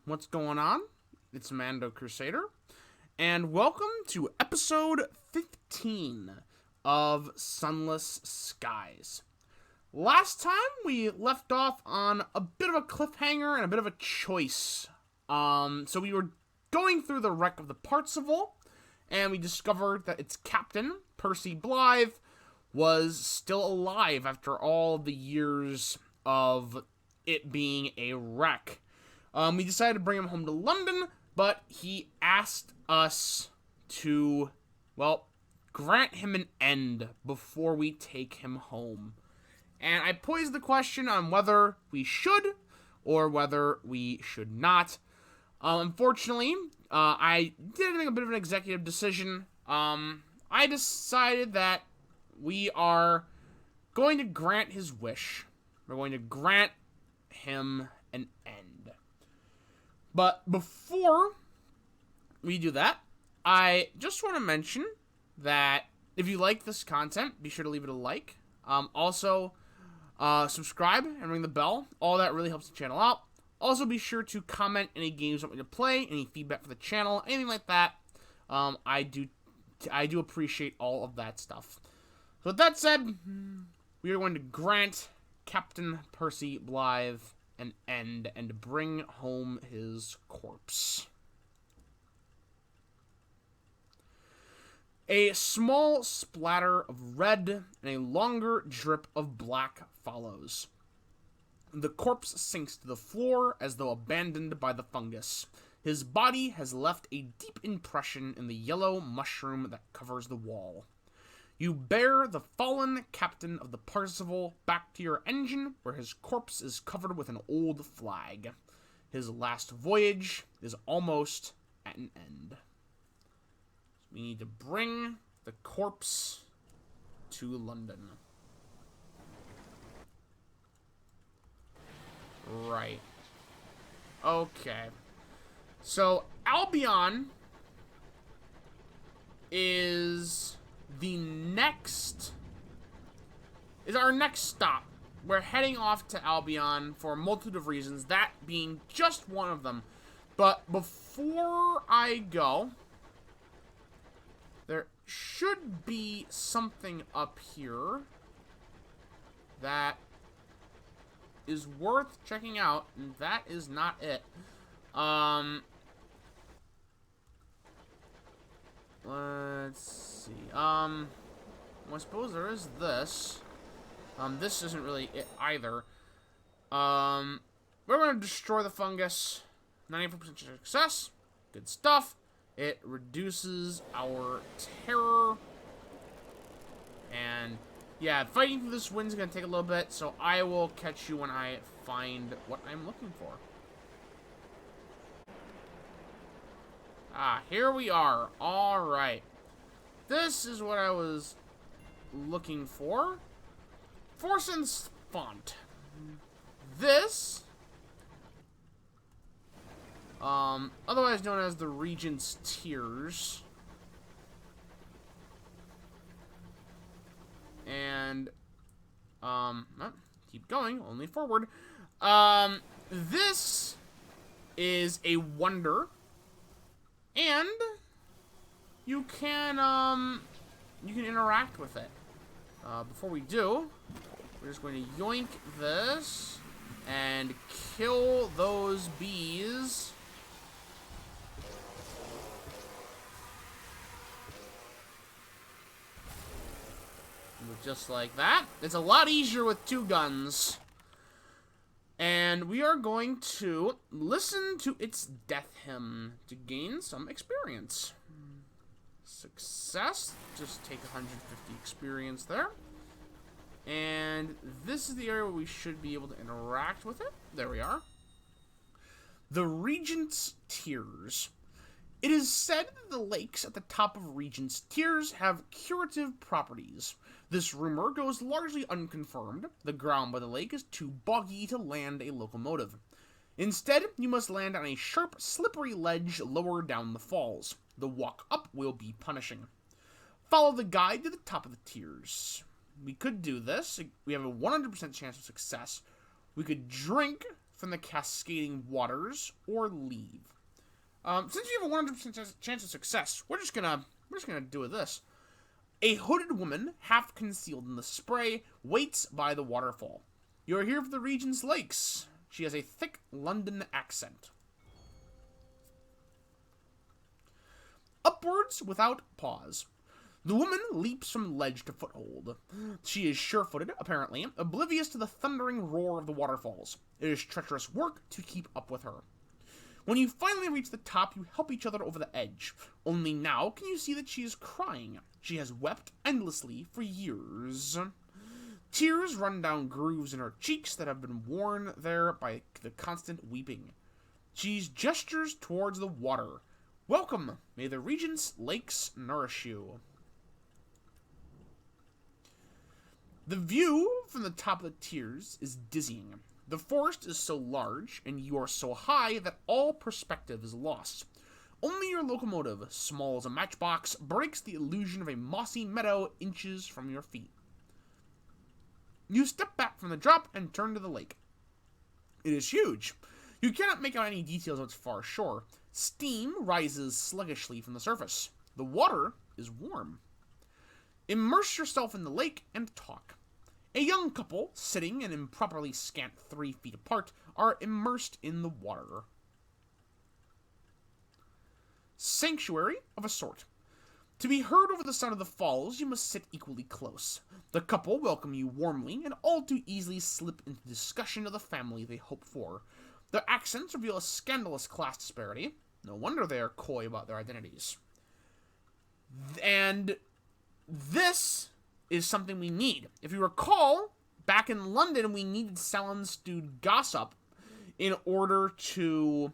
What's going on? It's Mando Crusader, and welcome to episode 15 of Sunless Skies. Last time we left off on a bit of a cliffhanger and a bit of a choice. So we were going through the wreck of the Parzival, and we discovered that its captain, Percy Blythe, was still alive after all the years of it being a wreck. We decided to bring him home to London, but he asked us to, grant him an end before we take him home. And I posed the question on whether we should or whether we should not. Unfortunately, I did make a bit of an executive decision. I decided that we are going to grant his wish. We're going to grant him an end. But before we do that, I just want to mention that if you like this content, be sure to leave it a like. Also, subscribe and ring the bell. All that really helps the channel out. Also, be sure to comment any games you want me to play, any feedback for the channel, anything like that. I do appreciate all of that stuff. So with that said, we are going to grant Captain Percy Blythe an end and bring home his corpse. A small splatter of red and a longer drip of black follows. The corpse sinks to the floor as though abandoned by the fungus. His body has left a deep impression in the yellow mushroom that covers the wall. You bear the fallen captain of the Parzival back to your engine, where his corpse is covered with an old flag. His last voyage is almost at an end. So we need to bring the corpse to London. Right. Okay. So, Albion is our next stop. We're heading off to Albion for a multitude of reasons, that being just one of them. But before I go, there should be something up here that is worth checking out, and that is not it. Let's see. Well, I suppose there is this. This isn't really it either. We're going to destroy the fungus. 94% success. Good stuff. It reduces our terror. And, yeah, fighting through this wind's going to take a little bit, so I will catch you when I find what I'm looking for. Here we are. Alright. This is what I was looking for. Forson's font. This, otherwise known as the Regent's Tears. And, keep going, only forward. This is a wonder. And you can interact with it. Before we do, we're just going to yoink this and kill those bees. Just like that. It's a lot easier with two guns. And we are going to listen to its death hymn to gain some experience. Success. Just take 150 experience there. And this is the area where we should be able to interact with it. There we are. The Regent's Tears. It is said that the lakes at the top of Regent's Tears have curative properties. This rumor goes largely unconfirmed. The ground by the lake is too boggy to land a locomotive. Instead, you must land on a sharp, slippery ledge lower down the falls. The walk up will be punishing. Follow the guide to the top of the tiers. We could do this. We have a 100% chance of success. We could drink from the cascading waters or leave. Since you have a 100% chance of success, we're just gonna do with this. A hooded woman, half concealed in the spray, waits by the waterfall. You are here for the region's lakes. She has a thick London accent. Upwards without pause. The woman leaps from ledge to foothold. She is sure-footed, apparently, oblivious to the thundering roar of the waterfalls. It is treacherous work to keep up with her. When you finally reach the top, you help each other over the edge. Only now can you see that she is crying. She has wept endlessly for years. Tears run down grooves in her cheeks that have been worn there by the constant weeping. She gestures towards the water. Welcome, may the region's lakes nourish you. The view from the top of the tiers is dizzying. The forest is so large, and you are so high that all perspective is lost. Only your locomotive, small as a matchbox, breaks the illusion of a mossy meadow inches from your feet. You step back from the drop and turn to the lake. It is huge. You cannot make out any details of its far shore. Steam rises sluggishly from the surface. The water is warm. Immerse yourself in the lake and talk. A young couple, sitting an improperly scant 3 feet apart, are immersed in the water. Sanctuary of a sort. To be heard over the sound of the falls, you must sit equally close. The couple welcome you warmly and all too easily slip into discussion of the family they hope for. Their accents reveal a scandalous class disparity. No wonder they are coy about their identities. And this is something we need. If you recall, back in London, we needed Salon-stewed gossip in order to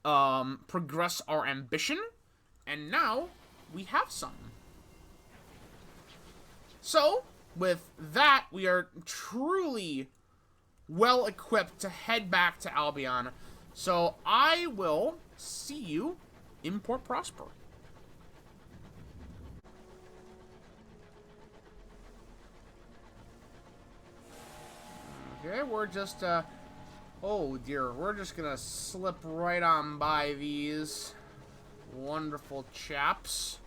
progress our ambition, and now we have some. So, with that, we are truly well equipped to head back to Albion. So, I will see you in Port Prosper. Okay, we're just, oh dear, we're just gonna slip right on by these wonderful chaps.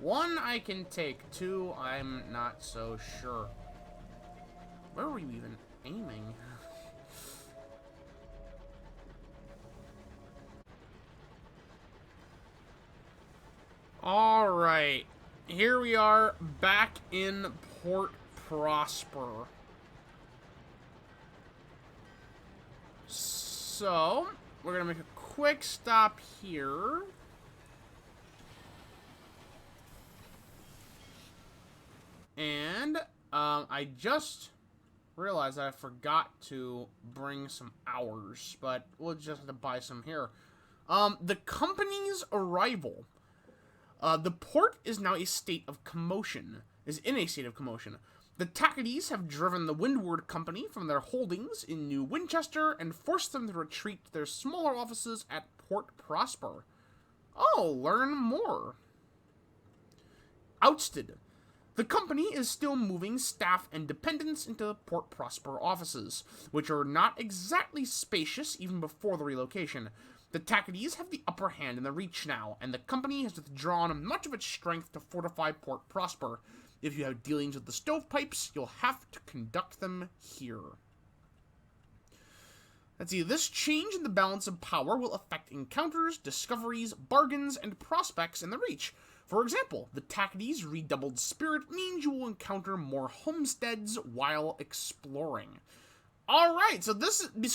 One I can take, two I'm not so sure. Where were you even aiming? Alright, here we are back in Port Prosper. So, we're gonna make a quick stop here. And, I just realized that I forgot to bring some hours, but we'll just have to buy some here. The company's arrival. The port is now a state of commotion. Is in a state of commotion. The Tackities have driven the Windward Company from their holdings in New Winchester and forced them to retreat to their smaller offices at Port Prosper. Oh, learn more. Ousted. The company is still moving staff and dependents into the Port Prosper offices, which are not exactly spacious even before the relocation. The Tackities have the upper hand in the Reach now, and the company has withdrawn much of its strength to fortify Port Prosper. If you have dealings with the stovepipes, you'll have to conduct them here. Let's see, this change in the balance of power will affect encounters, discoveries, bargains, and prospects in the Reach. For example, the Tackities' redoubled spirit means you will encounter more homesteads while exploring. Alright, so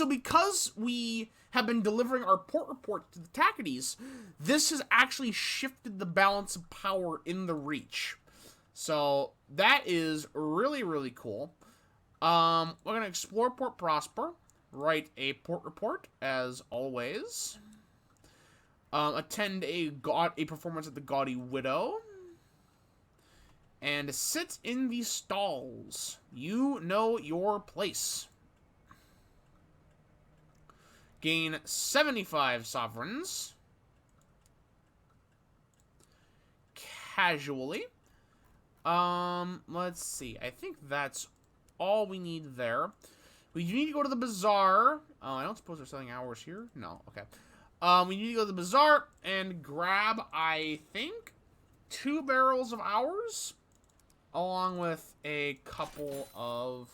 because we have been delivering our port report to the Tackities, this has actually shifted the balance of power in the Reach. So, that is really, really cool. We're going to explore Port Prosper, write a port report, as always. Attend a performance at the Gaudy Widow. And sit in the stalls. You know your place. Gain 75 sovereigns. Casually. Let's see. I think that's all we need there. We need to go to the bazaar. I don't suppose they're selling hours here. No, okay. We need to go to the bazaar and grab, I think, 2 barrels of hours, along with a couple of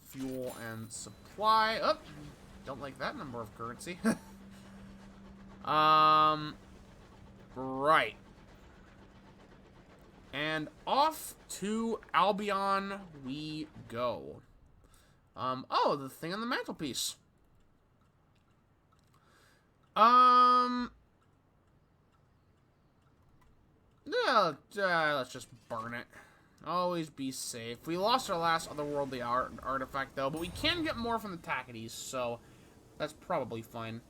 fuel and supply. Oh, don't like that number of currency. Right. And off to Albion we go. Oh, the thing on the mantelpiece. Yeah, let's just burn it. Always be safe. We lost our last otherworldly artifact, though, but we can get more from the Tackities, so that's probably fine.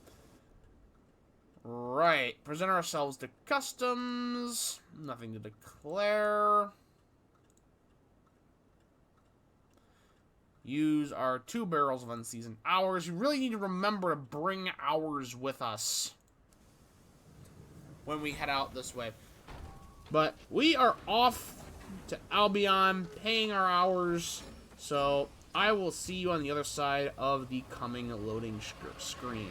Right. Present ourselves to customs. Nothing to declare. Use our 2 barrels of unseasoned hours. We really need to remember to bring hours with us when we head out this way. But we are off to Albion, paying our hours. So I will see you on the other side of the coming loading screen.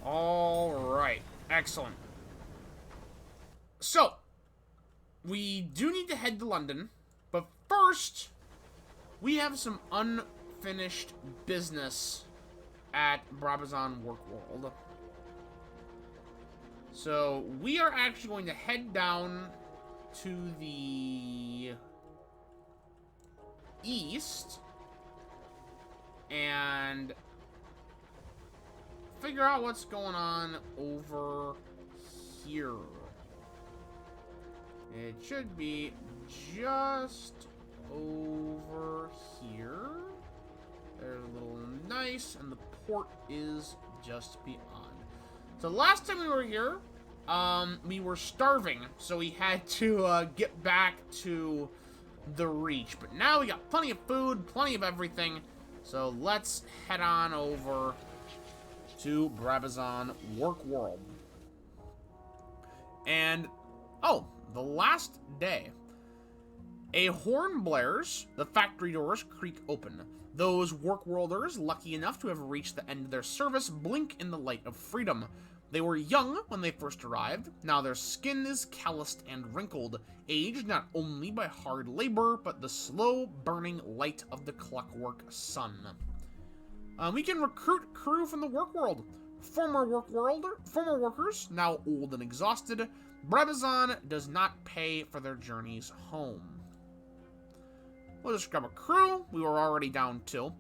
Alright, excellent. So, we do need to head to London, but first, we have some unfinished business at Brabazon Workworld. So, we are actually going to head down to the east and figure out what's going on over here. It should be just over here. There's a little nice, and the port is just beyond. So last time we were here, we were starving, so we had to get back to the Reach. But now we got plenty of food, plenty of everything, so let's head on over to Brabazon Workworld. And, oh, the last day. A horn blares, the factory doors creak open. Those Workworlders, lucky enough to have reached the end of their service, blink in the light of freedom. They were young when they first arrived. Now their skin is calloused and wrinkled, aged not only by hard labor, but the slow burning light of the clockwork sun. We can recruit crew from the Workworld. Former workers, now old and exhausted. Brabazon does not pay for their journeys home. We'll just grab a crew. We were already down 2.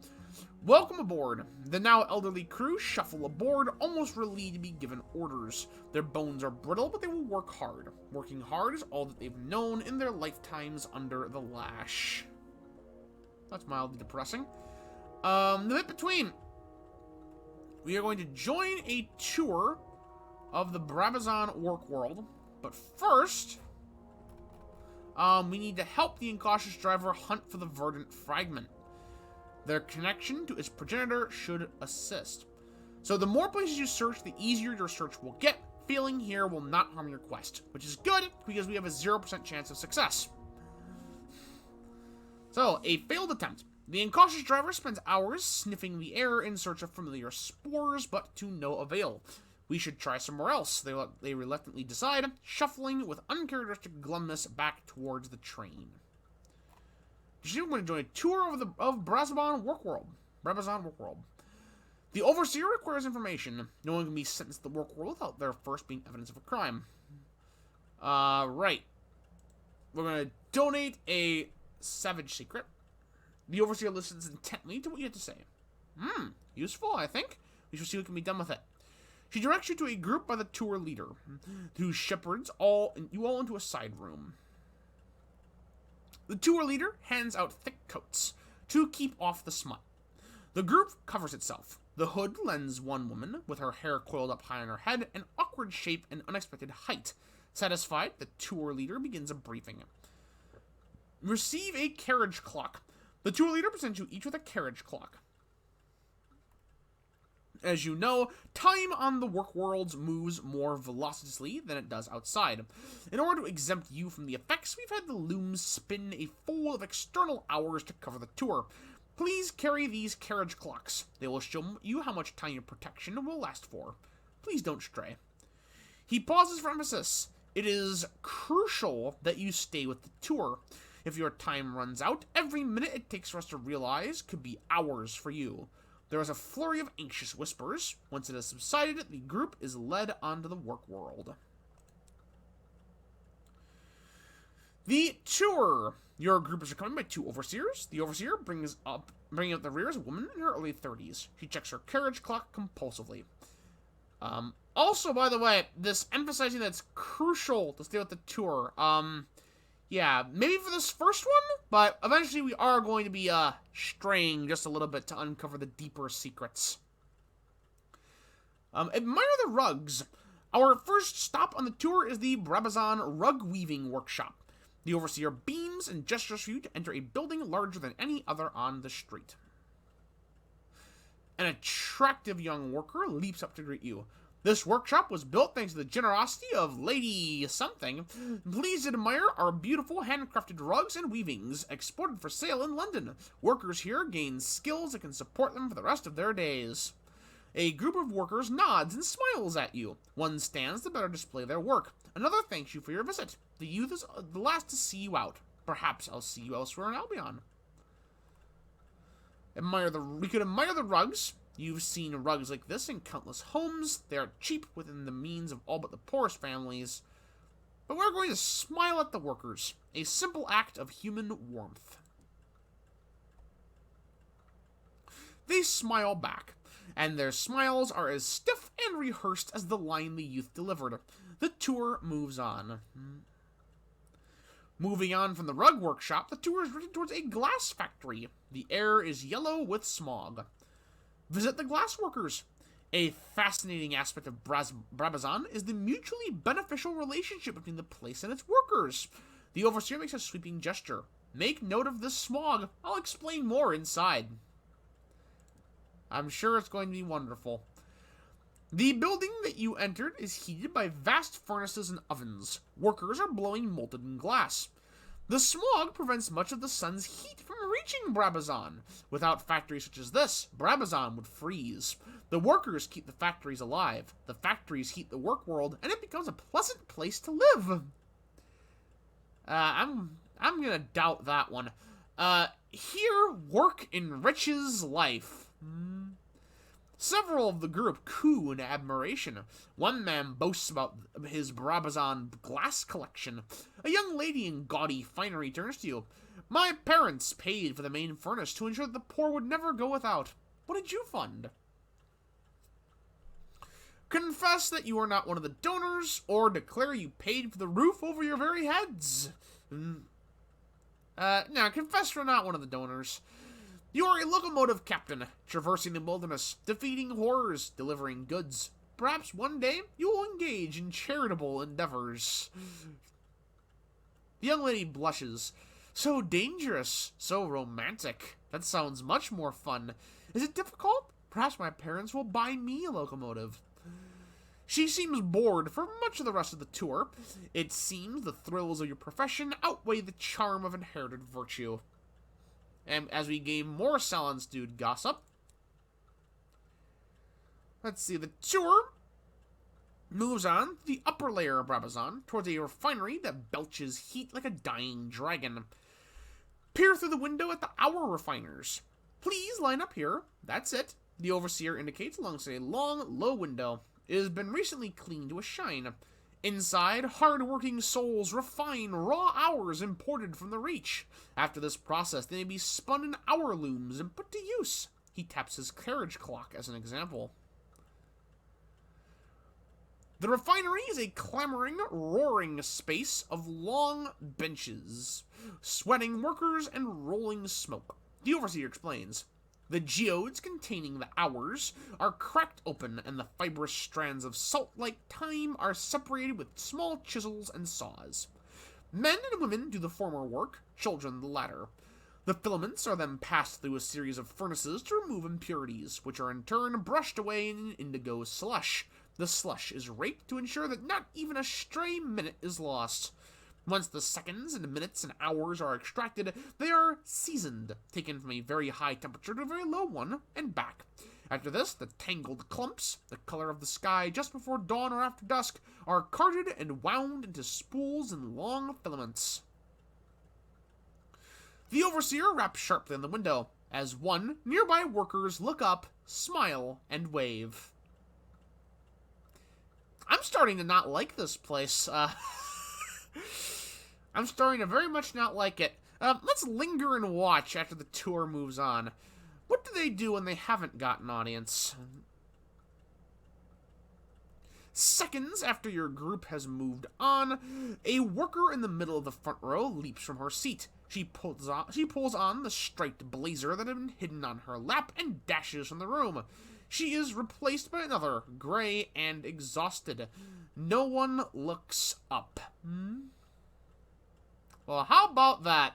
Welcome aboard. The now elderly crew shuffle aboard, almost relieved to be given orders. Their bones are brittle, but they will work hard. Working hard is all that they've known in their lifetimes under the lash. That's mildly depressing. The bit between. We are going to join a tour of the Brabazon Workworld. But first, we need to help the incautious driver hunt for the verdant fragment. Their connection to its progenitor should assist. So the more places you search, the easier your search will get. Failing here will not harm your quest, which is good because we have a 0% chance of success. So, a failed attempt. The incautious driver spends hours sniffing the air in search of familiar spores, but to no avail. We should try somewhere else, they reluctantly decide, shuffling with uncharacteristic glumness back towards the train. I'm going to join a tour of Brabazon Workworld. The Overseer requires information. No one can be sentenced to the Workworld without there first being evidence of a crime. Right. We're going to donate a savage secret. The Overseer listens intently to what you have to say. Useful, I think. We shall see what can be done with it. She directs you to a group by the tour leader, who shepherds you all into a side room. The tour leader hands out thick coats to keep off the smut. The group covers itself. The hood lends one woman, with her hair coiled up high on her head, an awkward shape and unexpected height. Satisfied, the tour leader begins a briefing. Receive a carriage clock. The tour leader presents you each with a carriage clock. As you know, time on the work worlds moves more velocitously than it does outside. In order to exempt you from the effects, we've had the looms spin a full of external hours to cover the tour. Please carry these carriage clocks. They will show you how much time your protection will last for. Please don't stray. He pauses for emphasis. It is crucial that you stay with the tour. If your time runs out, every minute it takes for us to realize could be hours for you. There is a flurry of anxious whispers. Once it has subsided, the group is led onto the work world. The tour. Your group is accompanied by 2 overseers. The overseer bringing up the rear is a woman in her early 30s. She checks her carriage clock compulsively. Also, by the way, this emphasizing that it's crucial to stay with the tour. Yeah, maybe for this first one, but eventually we are going to be, straying just a little bit to uncover the deeper secrets. Admire the rugs. Our first stop on the tour is the Brabazon Rug Weaving Workshop. The overseer beams and gestures for you to enter a building larger than any other on the street. An attractive young worker leaps up to greet you. This workshop was built thanks to the generosity of Lady Something. Please admire our beautiful handcrafted rugs and weavings, exported for sale in London. Workers here gain skills that can support them for the rest of their days. A group of workers nods and smiles at you. One stands to better display their work. Another thanks you for your visit. The youth is the last to see you out. Perhaps I'll see you elsewhere in Albion. We could admire the rugs. You've seen rugs like this in countless homes. They are cheap within the means of all but the poorest families. But we're going to smile at the workers. A simple act of human warmth. They smile back, and their smiles are as stiff and rehearsed as the line the youth delivered. The tour moves on. Moving on from the rug workshop, the tour is directed towards a glass factory. The air is yellow with smog. Visit the glassworkers. A fascinating aspect of Brabazon is the mutually beneficial relationship between the place and its workers. The overseer makes a sweeping gesture. Make note of this smog. I'll explain more inside. I'm sure it's going to be wonderful. The building that you entered is heated by vast furnaces and ovens. Workers are blowing molten glass. The smog prevents much of the sun's heat from reaching Brabazon. Without factories such as this, Brabazon would freeze. The workers keep the factories alive. The factories heat the work world, and it becomes a pleasant place to live. I'm gonna doubt that one. Here, work enriches life. Several of the group coo in admiration. One man boasts about his Brabazon glass collection. A young lady in gaudy finery turns to you. My parents paid for the main furnace to ensure that the poor would never go without. What did you fund? Confess that you are not one of the donors, or declare you paid for the roof over your very heads. No, confess you're not one of the donors. You are a locomotive captain, traversing the wilderness, defeating horrors, delivering goods. Perhaps one day you will engage in charitable endeavors. The young lady blushes. So dangerous, so romantic. That sounds much more fun. Is it difficult? Perhaps my parents will buy me a locomotive. She seems bored for much of the rest of the tour. It seems the thrills of your profession outweigh the charm of inherited virtue. And as we gain more Salon's Dude gossip, let's see, the tour moves on to the upper layer of Brabazon, towards a refinery that belches heat like a dying dragon. Peer through the window at the hour refiners. Please line up here. That's it. The overseer indicates alongside a long, low window. It has been recently cleaned to a shine. Inside, hard-working souls refine raw hours imported from the Reach. After this process, they may be spun in hour looms and put to use. He taps his carriage clock as an example. The refinery is a clamoring, roaring space of long benches, sweating workers and rolling smoke. The overseer explains. The geodes containing the hours are cracked open, and the fibrous strands of salt-like time are separated with small chisels and saws. Men and women do the former work, children the latter. The filaments are then passed through a series of furnaces to remove impurities, which are in turn brushed away in an indigo slush. The slush is raked to ensure that not even a stray minute is lost. Once the seconds and minutes and hours are extracted, they are seasoned, taken from a very high temperature to a very low one, and back. After this, the tangled clumps, the color of the sky just before dawn or after dusk, are carded and wound into spools and long filaments. The overseer raps sharply on the window, as nearby workers look up, smile, and wave. I'm starting to not like this place. I'm starting to very much not like it. Let's linger and watch after the tour moves on. What do they do when they haven't got an audience? Seconds after your group has moved on, a worker in the middle of the front row leaps from her seat. She pulls on the striped blazer that had been hidden on her lap and dashes from the room. She is replaced by another, gray and exhausted. No one looks up. Well, how about that?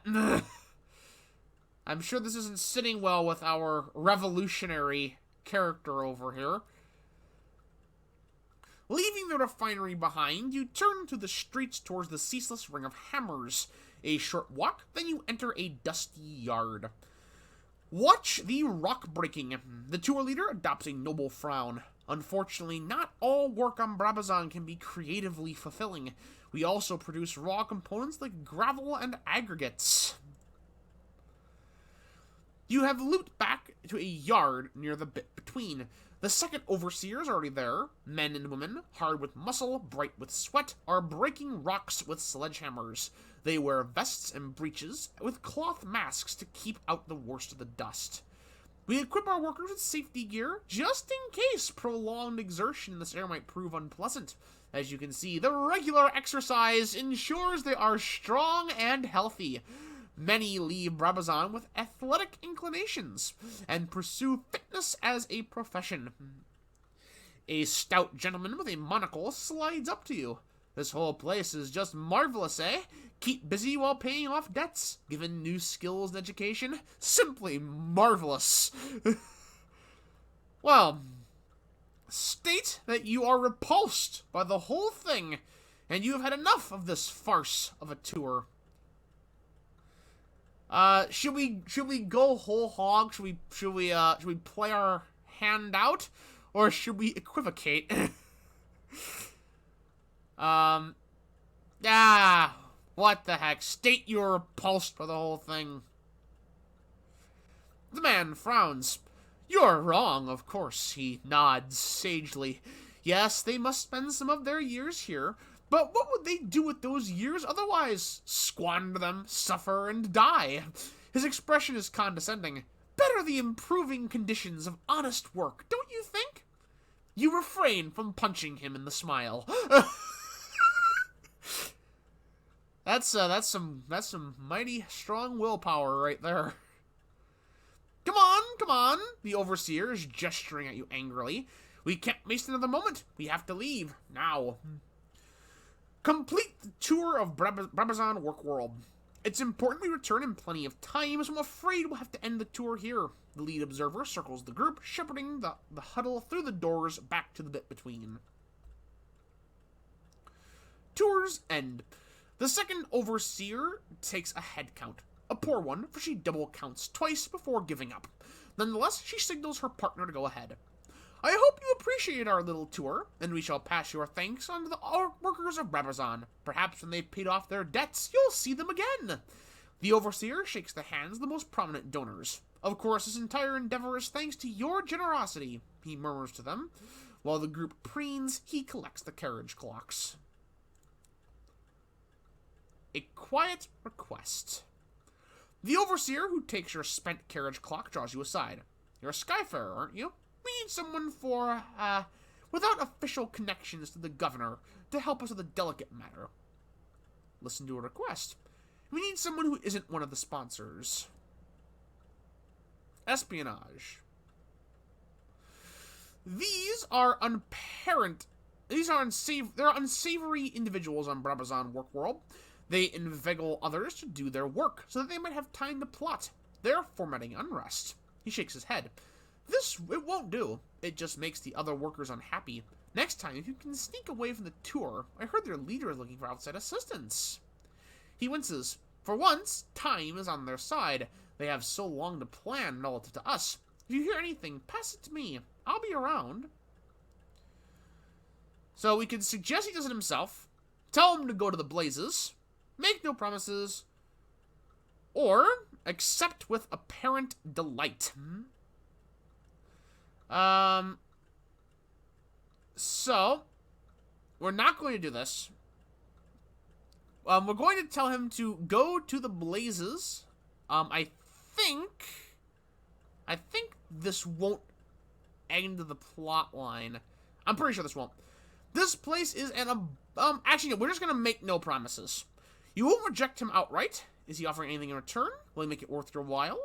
I'm sure this isn't sitting well with our revolutionary character over here. Leaving the refinery behind, you turn to the streets towards the ceaseless ring of hammers. A short walk, then you enter a dusty yard. Watch the rock breaking. The tour leader adopts a noble frown. Unfortunately, not all work on Brabazon can be creatively fulfilling. We also produce raw components like gravel and aggregates. You have looped back to a yard near the bit between. The second overseer is already there. Men and women, hard with muscle, bright with sweat, are breaking rocks with sledgehammers. They wear vests and breeches with cloth masks to keep out the worst of the dust. We equip our workers with safety gear just in case prolonged exertion in this air might prove unpleasant. As you can see, the regular exercise ensures they are strong and healthy. Many leave Brabazon with athletic inclinations and pursue fitness as a profession. A stout gentleman with a monocle slides up to you. This whole place is just marvelous, eh? Keep busy while paying off debts. Given new skills and education, simply marvelous. Well, state that you are repulsed by the whole thing, and you have had enough of this farce of a tour. Should we go whole hog? Should we play our hand out, or should we equivocate? What the heck? State you're repulsed by the whole thing. The man frowns. You're wrong, of course, he nods sagely. Yes, they must spend some of their years here, but what would they do with those years otherwise? Squander them, suffer, and die. His expression is condescending. Better the improving conditions of honest work, don't you think? You refrain from punching him in the smile. That's some mighty strong willpower right there. Come on, the overseer is gesturing at you angrily. We can't waste another moment. We have to leave, now. Complete the tour of Brabazon Work World. It's important we return in plenty of time, so I'm afraid we'll have to end the tour here. The lead observer circles the group, shepherding the huddle through the doors back to the bit between. Tours end. The second overseer takes a head count. A poor one, for she double counts twice before giving up. Nonetheless, she signals her partner to go ahead. I hope you appreciate our little tour, and we shall pass your thanks on to the workers of Brabazon. Perhaps when they've paid off their debts, you'll see them again. The overseer shakes the hands of the most prominent donors. Of course, this entire endeavor is thanks to your generosity, he murmurs to them. While the group preens, he collects the carriage clocks. A quiet request. The overseer who takes your spent carriage clock draws you aside. You're a Skyfarer, aren't you? We need someone without official connections to the governor to help us with a delicate matter. Listen to a request. We need someone who isn't one of the sponsors. Espionage. These are unsavory individuals on Brabazon Work World. They inveigle others to do their work, so that they might have time to plot. they're fomenting unrest. He shakes his head. It won't do. It just makes the other workers unhappy. Next time, if you can sneak away from the tour, I heard their leader is looking for outside assistance. He winces. For once, time is on their side. They have so long to plan relative to us. If you hear anything, pass it to me. I'll be around. So we can suggest he does it himself, tell him to go to the blazes, make no promises, or accept with apparent delight. So, we're not going to do this. We're going to tell him to go to the blazes. I think this won't end the plot line. I'm pretty sure this won't. This place is actually, no, we're just going to make no promises. You won't reject him outright. Is he offering anything in return? Will he make it worth your while?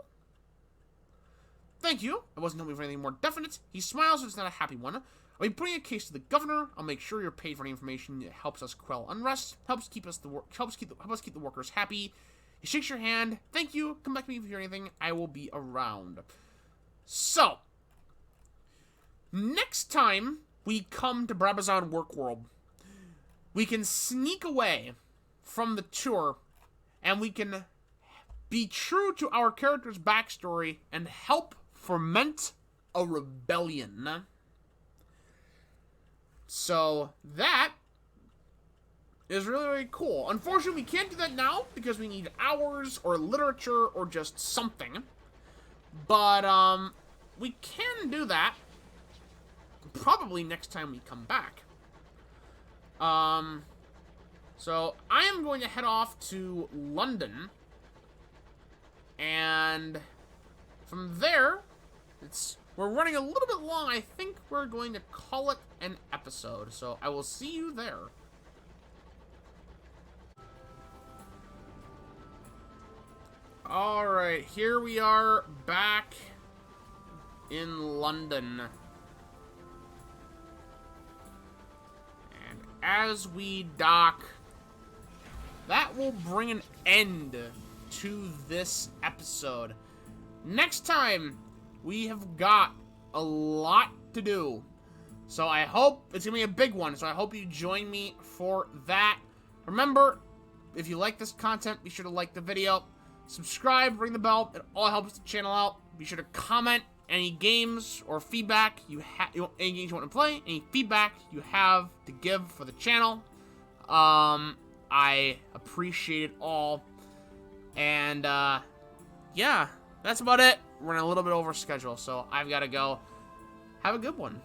Thank you. I wasn't hoping for anything more definite. He smiles, but it's not a happy one. I'll be putting a case to the governor. I'll make sure you're paid for any information that helps us quell unrest, helps keep us keep the workers happy. He shakes your hand. Thank you. Come back to me if you hear anything. I will be around. So, next time we come to Brabazon Workworld, we can sneak away from the tour, and we can be true to our character's backstory and help foment a rebellion. So that is really, really cool. Unfortunately, we can't do that now because we need hours or literature or just something. But we can do that probably next time we come back. So I am going to head off to London, and from there, we're running a little bit long. I think we're going to call it an episode. So I will see you there. Alright, here we are back in London. And as we dock, that will bring an end to this episode. Next time, we have got a lot to do. So I hope it's going to be a big one. So I hope you join me for that. Remember, if you like this content, be sure to like the video. Subscribe, ring the bell. It all helps the channel out. Be sure to comment any games or feedback any games you want to play, any feedback you have to give for the channel. I appreciate it all. And yeah, that's about it. We're running a little bit over schedule, so I've got to go. Have a good one.